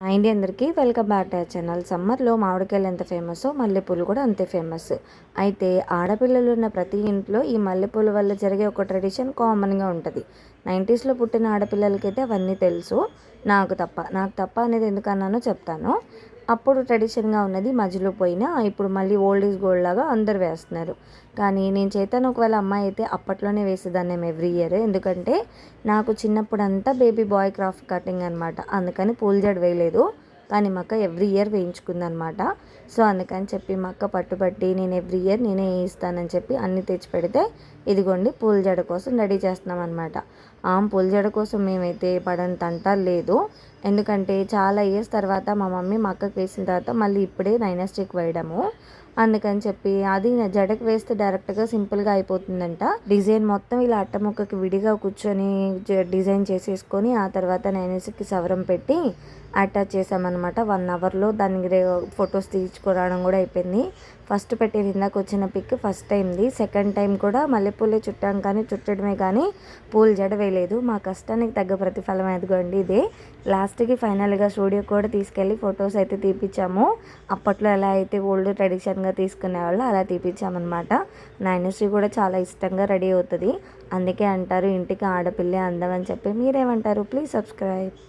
అండి అందరికీ welcome back to our channel. సమ్మర్లో మామిడికాయలు ఎంత ఫేమస్ మల్లెపూలు కూడా అంతే ఫేమస్. అయితే ఆడపిల్లలు ఉన్న ప్రతి ఇంట్లో ఈ మల్లెపూల వల్ల జరిగే ఒక ట్రెడిషన్ కామన్గా ఉంటుంది. 90స్లో పుట్టిన ఆడపిల్లలకైతే అవన్నీ తెలుసు. నాకు తప్ప అనేది ఎందుకన్నానో చెప్తాను. అప్పుడు ట్రెడిషన్గా ఉన్నది మధ్యలో పోయినా ఇప్పుడు మళ్ళీ ఓల్డ్ ఈజ్ గోల్డ్ లాగా అందరు వేస్తున్నారు. కానీ నేను చేతాను ఒకవేళ అమ్మాయి అయితే అప్పట్లోనే వేసేదాన్ని ఎవ్రీ ఇయర్. ఎందుకంటే నాకు చిన్నప్పుడు అంతా బేబీ బాయ్ క్రాఫ్ట్ కటింగ్ అనమాట. అందుకని పూల జడ వేయలేదు. కానీ మా అక్క ఎవ్రీ ఇయర్ వేయించుకుందనమాట. సో అందుకని చెప్పి మా అక్క పట్టుబట్టి నేను ఎవ్రీ ఇయర్ నేనే వేయిస్తానని చెప్పి అన్నీ తెచ్చి పెడితే ఇదిగోండి పూల జడ కోసం రెడీ చేస్తున్నాం అనమాట. పూల జడ కోసం మేమైతే పడంత అంతా లేదు. ఎందుకంటే చాలా ఇయర్స్ తర్వాత మా మమ్మీ మా అక్కకి వేసిన తర్వాత మళ్ళీ ఇప్పుడే నైనాస్టిక్ వేయడము. అందుకని చెప్పి అది జడకు వేస్తే డైరెక్ట్గా సింపుల్గా అయిపోతుందంట. డిజైన్ మొత్తం ఇలా అట్టముక్కకి విడిగా కూర్చొని డిజైన్ చేసేసుకొని ఆ తర్వాత నైనాస్టిక్కి సవరం పెట్టి అటాచ్ చేసామన్నమాట. 1 అవర్లో దానికి ఫొటోస్ తీయించుకోవడం కూడా అయిపోయింది. ఫస్ట్ పెట్టేది ఇందాక వచ్చిన పిక్ ఫస్ట్ టైంది. సెకండ్ టైం కూడా మల్లెపూలే చుట్టాం కానీ చుట్టడమే కానీ పూలు జడ వేయలేదు. మా కష్టానికి తగ్గ ప్రతిఫలం ఎదుగోండి ఇదే. లాస్ట్కి ఫైనల్గా స్టూడియో కూడా తీసుకెళ్ళి ఫొటోస్ అయితే తీపిచ్చాము. అప్పట్లో ఎలా అయితే ఓల్డ్ ట్రెడిషన్గా తీసుకునేవాళ్ళు అలా తీపిచ్చామన్నమాట. నైనశ్రీ కూడా చాలా ఇష్టంగా రెడీ అవుతుంది. అందుకే అంటారు ఇంటికి ఆడపిల్లే అందం అని చెప్పి. మీరేమంటారు? Please subscribe.